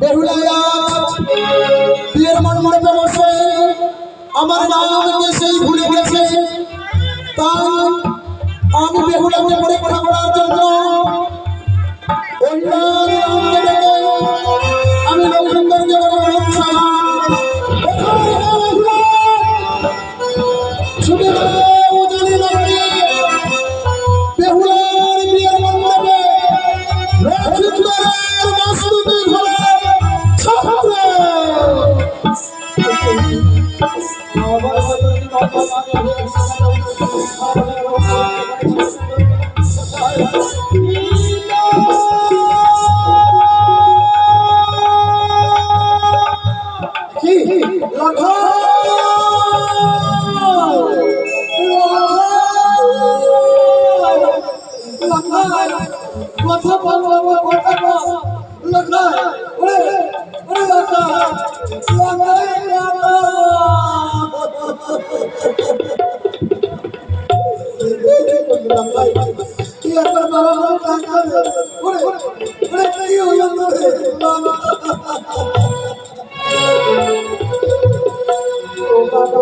বেহুলায়া বিয়ের মণ্ডপে বসে আমার নামকে সেই ভুলে গেছে, তাই আমি বেহুলাকে পরীক্ষা করার জন্য আমি লক্ষণকে ছুটে বেহুলার বিয়ের মণ্ডপে লক্ষিন্দরের বাস্তুতি ঘরে ছাত্র কথা বলবো কথা বল লখা ওরে ওরে লখা লখা কি একবার বাবা বলে টাকা দে ওরে ওরে ওরে কি হলো রে ও বাবা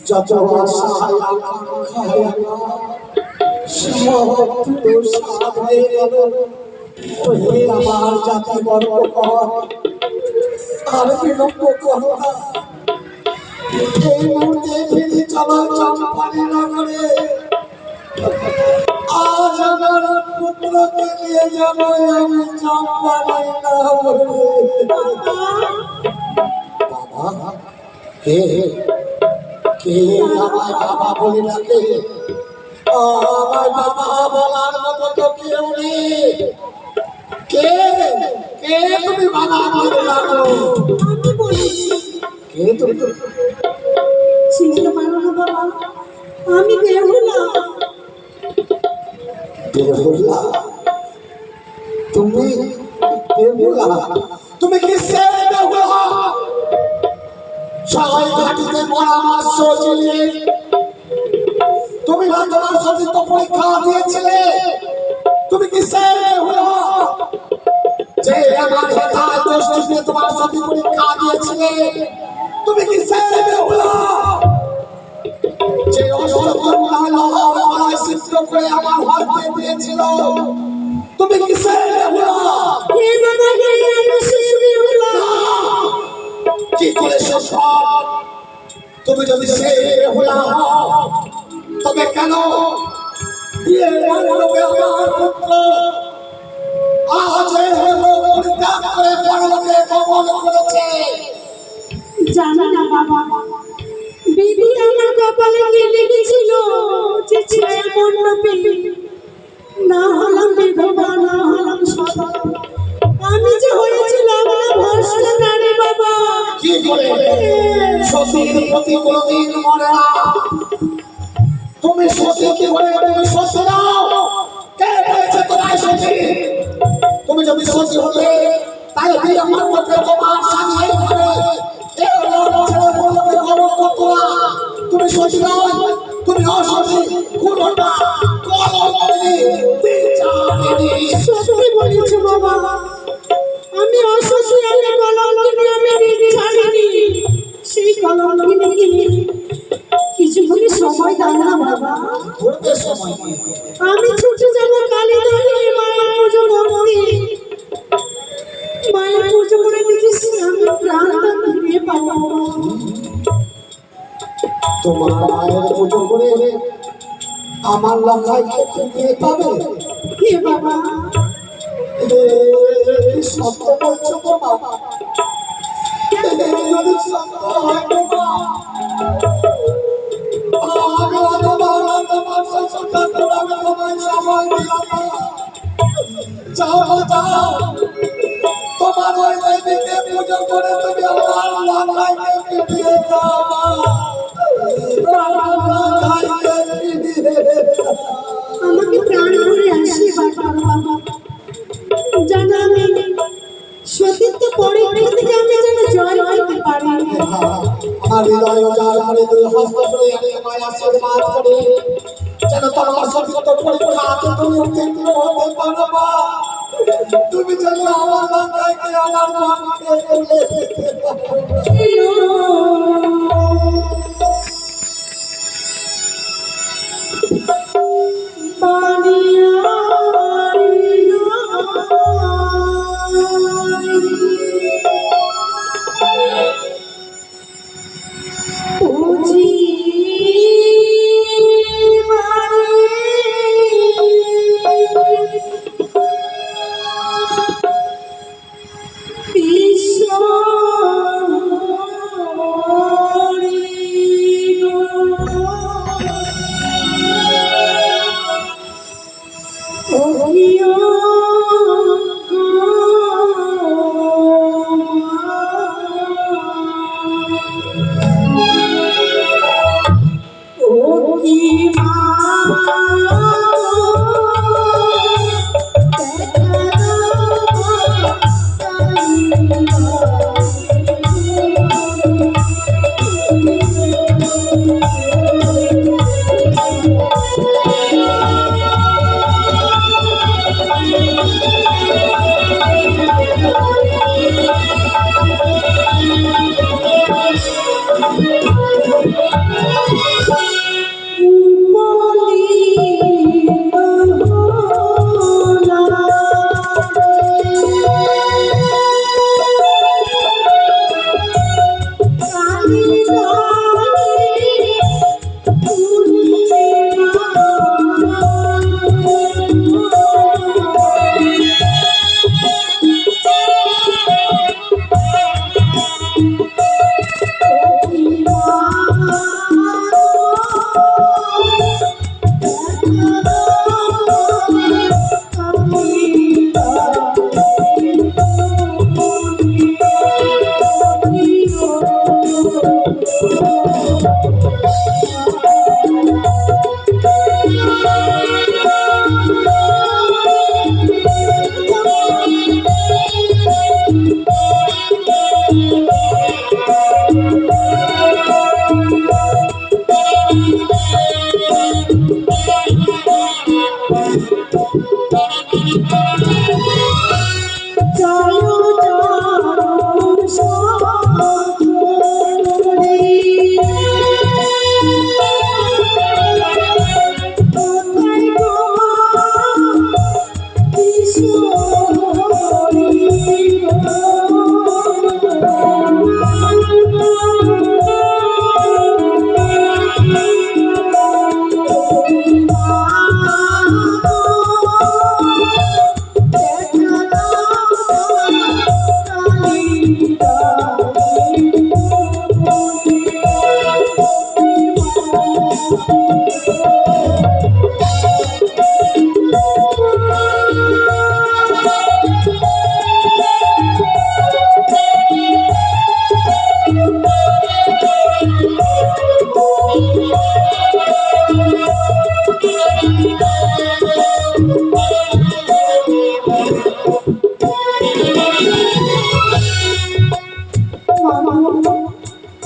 যত সহায় আমার জাতি গর্ব আর বিলম্ব কর এই মুহূর্তে ফিরে চলা চম্পানি নগরে আজ আমার পুত্রকে নিয়ে যাবো আমি চম্পানি নগরে। বাবা কে কে আমায় বাবা বলে ডাকে? আমায় বাবা বলার মতো তো কেউ নেই। কে কে তুমি বাবা বলে ডাকো? আমি বলেছি কে তুমি? চিনতে পারো না বাবা, আমি বেহুলা। বেহুলা? তুমি বেহুলা? তুমি কিসে বেহুলা? সবাই ঘাটিতে মরা মাছ সজিয়ে তুমি না তোমার সতীর্থ পরীক্ষা দিয়েছিলে। তুমি কিসে বেহুলা? যে আমার হেথায় দোষটিতে তোমার সতী পরীক্ষা দিয়েছিলে, তুমি কি সেই বেহুলা যে অষ্টকন্যা লোহার গলায় সিদ্ধ করে আমার হাতে দিয়েছিল? তুমি কি সেই বেহুলা? হে বাবা, হে আমি সেই বেহুলা। কি করে সম্ভব? তুমি যদি সেই বেহুলা হও, তবে কেন বিয়ের মণ্ডপে আমার পুত্র আজ পরিত্যাগ করে পরলোকে গমন করেছে? জানি না বাবা, বিধি আমার কপালে কি লিখেছিল যে ছায়া মণ্ডপে না হলাম বিধবা, না হলাম সদা। আমি যে হয়েছিলাম না ভ্রষ্ট নারী বাবা। কি করে সতীর প্রতি কোনদিন মনে না? তুমি সতী কি করে? তুমি সতী নাও? কে বলেছে তোমায় সতী? তুমি যদি সতী হতে তাহলে বিয়ে মণ্ডপে তোমার স্বামী এইভাবে এই লোক ছেড়ে পরলোকে গমন করতো না। তুমি সতী নয়, তুমি অসতী, কুলটা, কলঙ্কিনী, তিনচারিণী। সত্যি বলেছো বাবা, আমি অসুখী, আমি কলঙ্কিনী, আমি ছাড়িনি। সেই কলঙ্কিনীকে কিছুক্ষণ সময় দাও না বাবা। ঘুরতে সময় নেই। আমি ছুটে যাবো কালী দলে মায়ের পুজো করতে। মায়ের পুজো করে দিয়েছি, আমি প্রাণ ফিরে পাবো। তোমার মায়ের পুজো করে আমার লঙ্কায় ফিরে পাবে? হে বাবা, সত্য বলছো বাবা? যদি সত্য হয় বাবা, আমি অতবার তোমার সন্তান আমি তোমায় সময় দিলাম না। যাও যাও, তোমার ওই দেবীকে পুজো করে তুমি আমার লঙ্কায় ফিরিয়ে যাও। আমাকে প্রাণ ভরে আশীর্বাদ করো বাবা। জানো আমি সতীত্ব পরীক্ষা থেকে আমি যেন জয় করতে পারি। আমার হৃদয় উজাড় করে দুই হস্ত করে আমি তোমায় আশীর্বাদ করি, যেন তোমার সতীত্ব পরীক্ষাতে তুমি উত্তীর্ণ হতে পারো মা। তুমি যেন আমার লঙ্কাকে আমার মনকে তুলে দিতে পারো।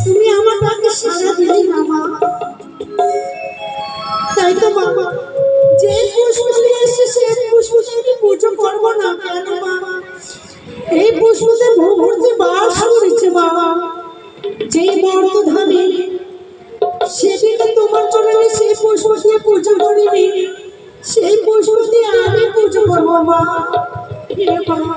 তুমি আমার ডাকে সাড়া দিলে না মা। তাই তো বাবা, যে পুষ্প নিয়ে এসে সে পুষ্পকে আমি পুজো করবো না কেন মা? এই পুষ্পতে ভ্রমণটি বাস করেছে মা। যেই মর্তধামে সেদিকে তোমার জন্য আমি সেই পুষ্প দিয়ে পুজো করিনি, সেই পুষ্প দিয়ে আমি পুজো করবো মা। হে বাবা,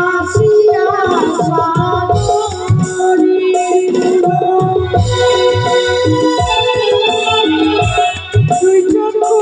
আসিয়া সাগরে তুই চক্ষু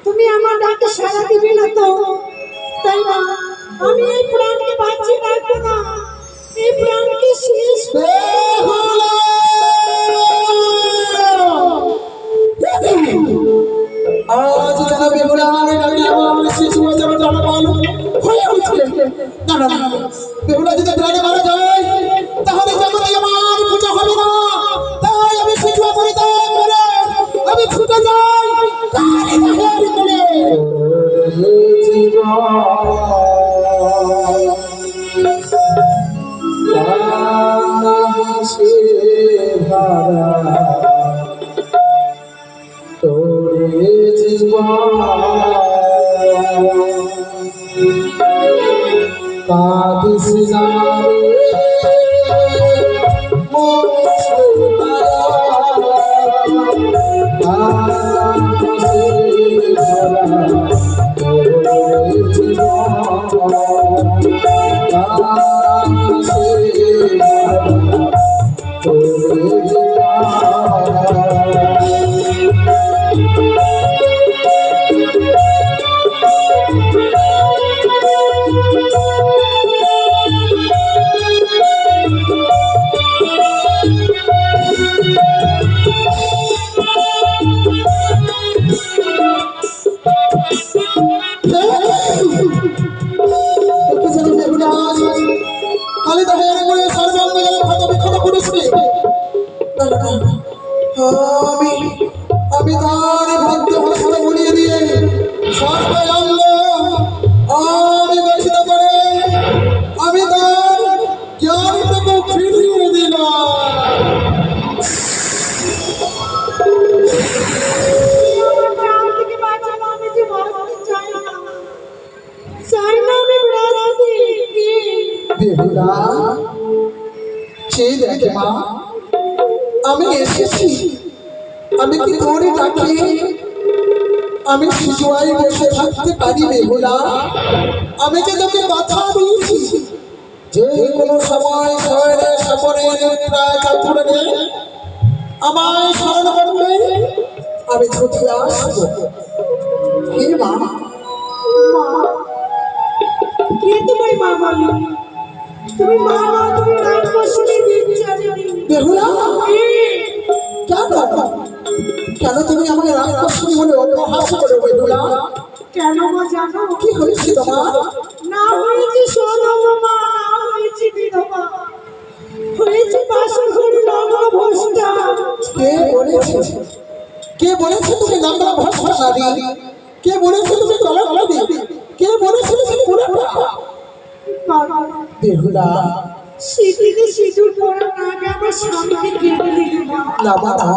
তুমি আমার ডাকে সাড়া দিবে না তো, তাই না? আমি এই প্রাণকে বাঁচিয়ে রাখবো না, এই প্রাণকে শেষ আজ যেন বেহুলার ডাকে আমার শিশু যেন জনগণ হয়ে উঠছে। না না না, বেহুলা যদি প্রাণে মারা যায় তাহলে জগতে আমার পূজা হবে না। তাই আমি শিশু পরিত্যাগ করে আমি ছুটে যাই কালী দেহের কোলে। তোরে জীবন কাদিস না রে মোর সোনারা কাদিসে ভরা তোরে জীবন কাদিসে ভরা তোরে আমি তার ভক্ত হস্ত বুলিয়ে দিয়ে সর্বাঙ্গ আমি গঠিত করে আমি তার জ্ঞানটুকু ফিরিয়ে দিলাম। বেহুলা সেই দেখে মা আমি এসেছি, আমি কি তোরে ডাকি আমি শিশুয়াই বসে থাকতে পারি? বেহুলা আমি যে তোকে কথা দিয়েছি যে কোনো সময় শহরে সপনের প্রায় কাপড়ে আমায় স্মরণ করবে আমি ছুটে আসবো। হে মা, কে তোমার মা বলো? তুমি মা না, তুমি রাক্ষসী বিচ্ছারিণী। বেহুলা কেন কেন তুমি আমাকে রাক্ষসী বলে অপহাস করো? বেহুলা কেন মা জানো? কি হয়েছে তোমার? না হয়েছে সদমা, না হয়েছে বিধবা, হয়েছে বাসর ঘরে নগ্ন ভ্রষ্টা। কে বলেছে? কে বলেছে তুমি নগ্ন ভ্রষ্টা নারী? কে বলেছে তুমি কলঙ্কি? কে বলেছে তুমি পুরোটা? বেহুলা সিঁথিতে সিঁদুর পরার আগে আমার স্বামীকে কেড়ে নিলি মা। না মা না,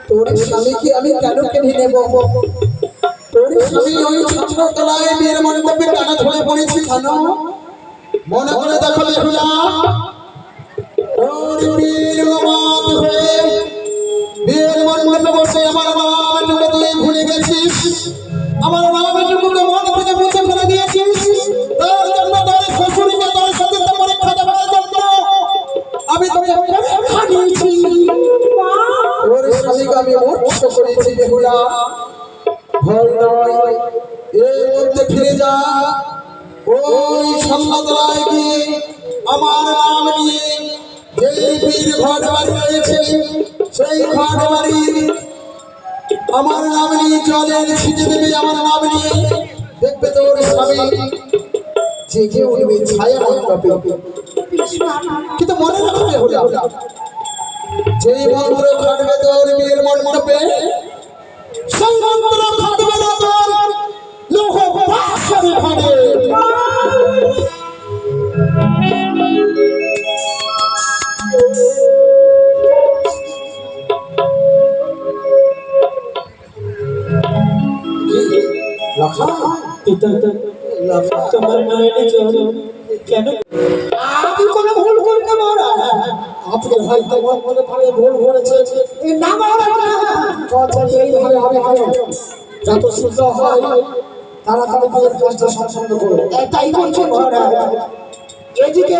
তোর স্বামীকে আমি কেন কেড়ে নেব? তোর স্বামী ওই ছাত্রতলায় বিয়ের মণ্ডপে টানা ধরে পড়েছি কেন? মনে করে দেখো বেহুলা, তোর বিয়ের মাত হয়ে বিয়ের মণ্ডপে বসে আমার নামটুকু তুই ভুলে গেছিস, আমার নামটুকুকে মন থেকে মুছে ফেলে দিয়েছিস। তার জন্য তোর শ্বশুরকে তোর সাথে তো পরীক্ষা দেওয়ার জন্য আমি তোকে পরীক্ষা দিয়েছি। তোর স্বামীকে আমি মৎস্য করেছি বেহুলা, ভয় নয়, এর মধ্যে ফিরে যা। ওই সন্ন্যাতলায় গিয়ে আমার নাম নিয়ে যে পীর ঘট বাড়ি রয়েছে, সেই ঘট বাড়ির আমার নাম নিয়ে জলের ছিটে দেবে, আমার নাম নিয়ে দেখবে তোর স্বামী জেগে উঠবে ছায়া মণ্ডপে। কিন্তু মনে রাখবে হলো, যেই মন্ত্র খাটবে তোর বিয়ের মণ্ডপে, সেই মন্ত্র খাটবে না তোর লোহ পাশারে খাটে। তোমার নয়নে জল কেন? আমি কোনো ভুল করতে পারা, আজকে হয়তো মনে ভালো ভুল করেছে না মারা না কথা এইভাবে হবে ভালো। যত শীঘ্র হয় তাড়াতাড়ি বিয়ের কাজটা সম্পন্ন করো। তাই করছো মহারাজ। এদিকে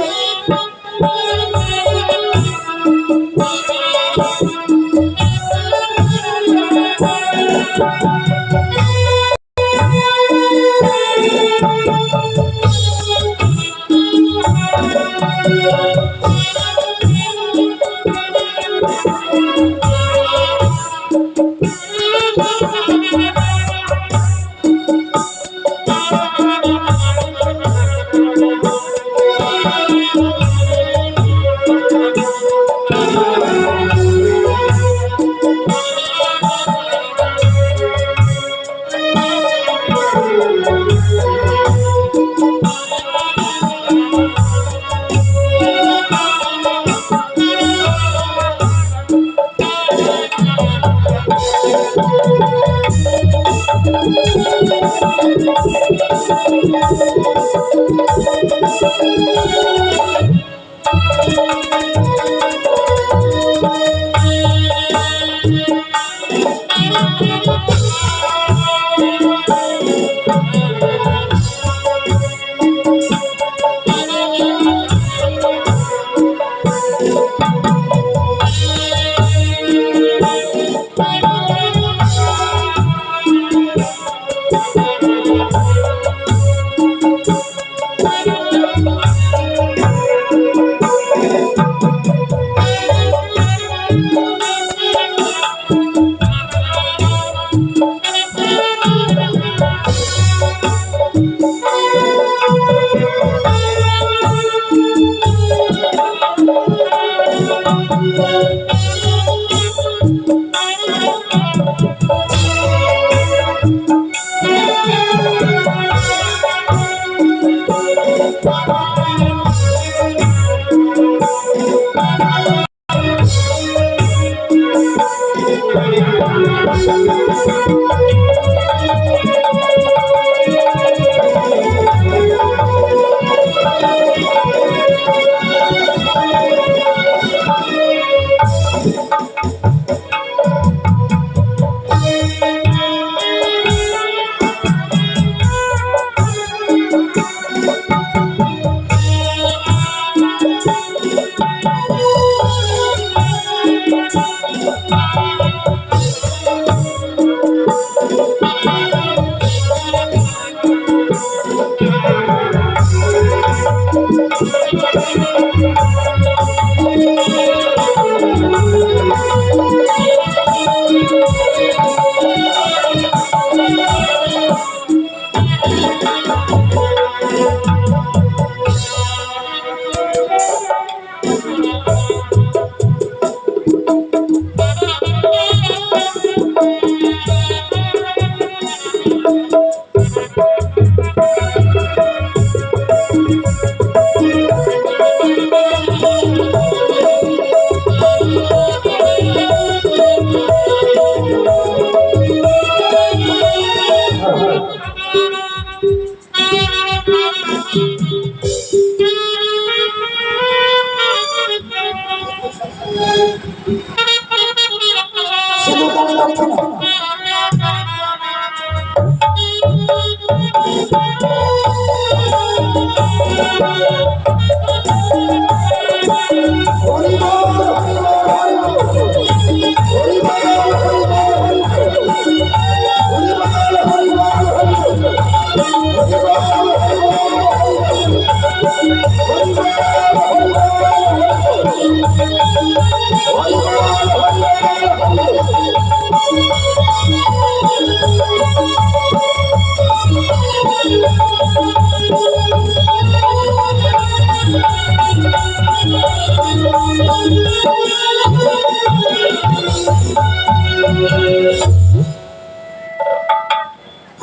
সিঁদুর দানি দক্ষিণা হরি বল হরি বল হরি বল হরি বল হরি বল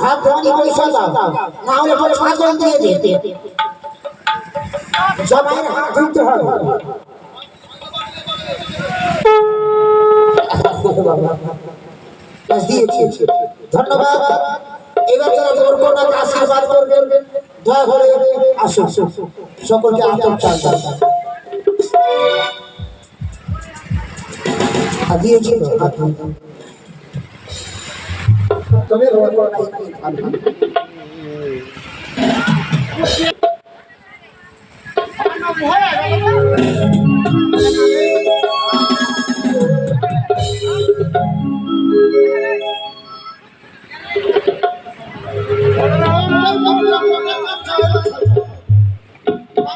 হাত ধোয়ানি পয়সা দাও না হলে পরে ছাগল দিয়ে দে জমায়ের হাত ধুতে হবে দিয়েছি ধন্যবাদ এবার যারা তোর কন্যাকে আশীর্বাদ করবেন দয়া করে আসুন সকলকে আতঙ্ক দিয়েছি তবে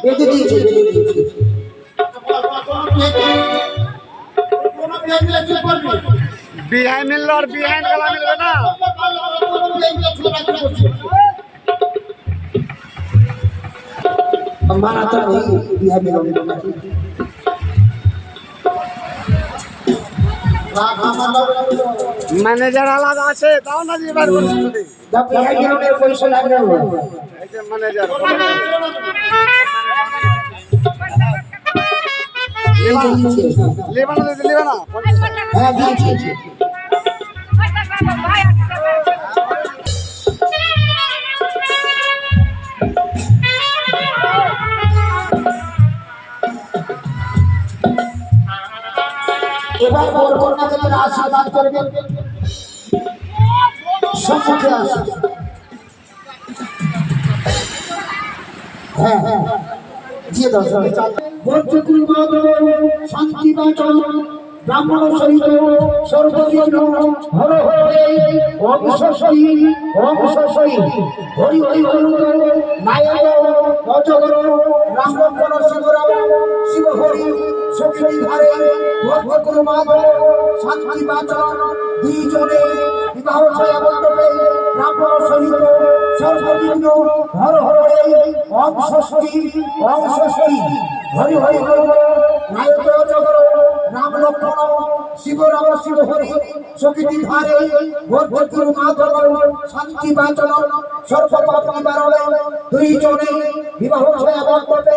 বেঁধে দিয়েছি বিহাই মিললো আর বিহাইন গলা মিলবে না মানা তো নেই বিহার মিলবে নাকি ম্যানেজার আলাদা আছে তাও না দিয়ে বার করছি যদি বিহার মিলনের পয়সা লাগবে এই যে ম্যানেজার লেবানো দিতে লেবে না হ্যাঁ দিয়েছি এবার ওর কন্যাকে যারা আশীর্বাদ করবেন সম্মুখে আসে হ্যাঁ হ্যাঁ দিয়ে দাও শান্তি বাচন ব্রাহ্মণ সহিত সর্বদিন হর হরে ওম শশী হরি হরি হরি নায়ক অজগর রাম লক্ষ্মণ শিবরাম শিব হরি সখী ধারে ভক্তকুল মাধব শান্তি বাচন দুইজনে বিবাহ ছায়া মণ্ডপে ব্রাহ্মণ সহিত সর্বদিন হর হরে ওম শশী হরি হরি হরি নায়ক অজগর রাম লক্ষ্মণ শিব রাম শিব হরি সখী ধারে ভক্তকুল মাধব শান্তি বাচন সর্বপাপ নিবারণে দুইজনে বিবাহ ছায়া মণ্ডপে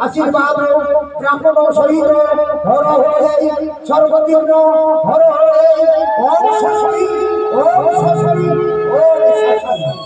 আশীর্বাদ ব্রাহ্মণ সহিত হর হরে সর্বদিন হর হরে ওম শশী ওম শশী ওম শশী